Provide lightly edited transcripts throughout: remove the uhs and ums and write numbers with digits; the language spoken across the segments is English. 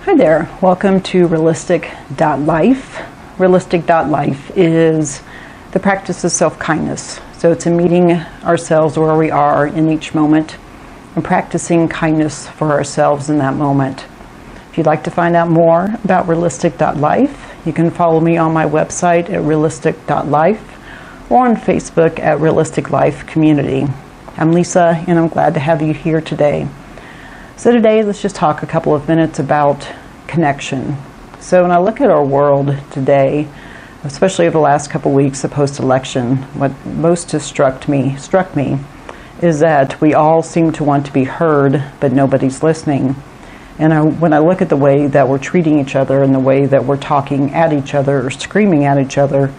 Hi there, welcome to Realistic.Life. Realistic.Life is the practice of self-kindness. So it's a meeting ourselves where we are in each moment and practicing kindness for ourselves in that moment. If you'd like to find out more about Realistic.Life, you can follow me on my website at Realistic.Life or on Facebook at Realistic Life Community. I'm Lisa and I'm glad to have you here today. So today, let's just talk a couple of minutes about connection. So when I look at our world today, especially over the last couple of weeks, the post-election, what most has struck me is that we all seem to want to be heard, but nobody's listening. And when I look at the way that we're treating each other and the way that we're talking at each other or screaming at each other,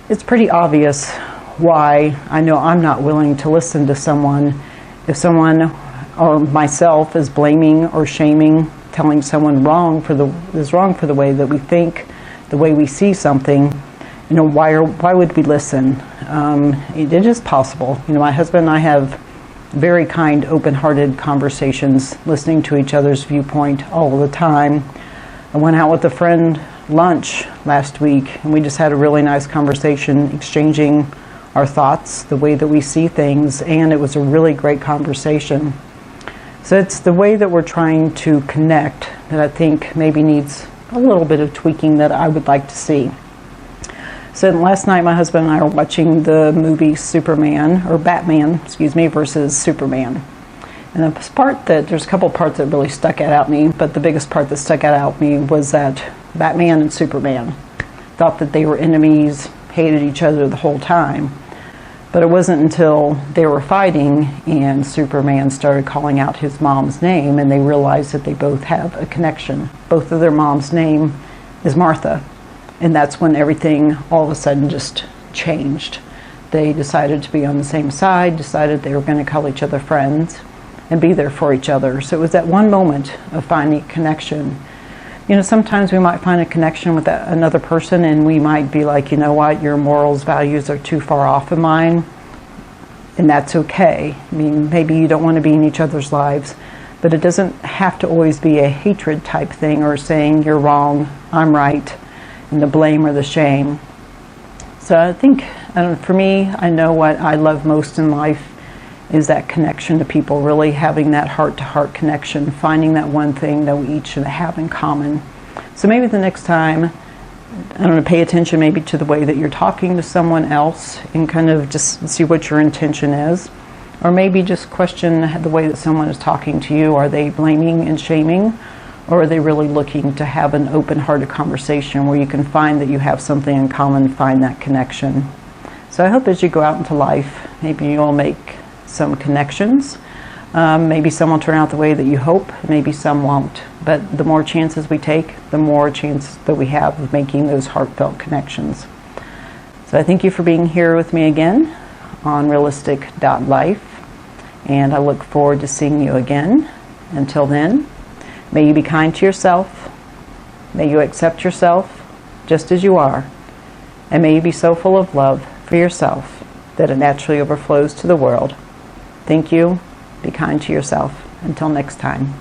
it's pretty obvious why I know I'm not willing to listen to someone if someone or myself is blaming or shaming, telling someone is wrong for the way that we think, the way we see something. Why would we listen? It is possible. My husband and I have very kind, open-hearted conversations, listening to each other's viewpoint all the time. I went out with a friend lunch last week, and we just had a really nice conversation, exchanging our thoughts, the way that we see things, and it was a really great conversation. So it's the way that we're trying to connect that I think maybe needs a little bit of tweaking that I would like to see. So last night my husband and I were watching the movie Batman versus Superman. And there's a couple parts that really stuck out at me, but the biggest part that stuck out at me was that Batman and Superman thought that they were enemies, hated each other the whole time. But it wasn't until they were fighting and Superman started calling out his mom's name and they realized that they both have a connection. Both of their mom's name is Martha. And that's when everything all of a sudden just changed. They decided to be on the same side, decided they were going to call each other friends and be there for each other. So it was that one moment of finding a connection. Sometimes we might find a connection with another person and we might be like, you know what, your morals, values are too far off of mine. And that's okay. Maybe you don't want to be in each other's lives, but it doesn't have to always be a hatred type thing or saying you're wrong, I'm right, and the blame or the shame. So I think, for me, I know what I love most in life is that connection to people, really having that heart-to-heart connection, finding that one thing that we each have in common. So maybe the next time, pay attention maybe to the way that you're talking to someone else and kind of just see what your intention is. Or maybe just question the way that someone is talking to you. Are they blaming and shaming? Or are they really looking to have an open-hearted conversation where you can find that you have something in common, find that connection? So I hope as you go out into life, maybe you'll make some connections. Maybe some will turn out the way that you hope, maybe some won't. But the more chances we take, the more chances that we have of making those heartfelt connections. So I thank you for being here with me again on Realistic.Life, and I look forward to seeing you again. Until then, may you be kind to yourself, may you accept yourself just as you are, and may you be so full of love for yourself that it naturally overflows to the world. Thank you. Be kind to yourself. Until next time.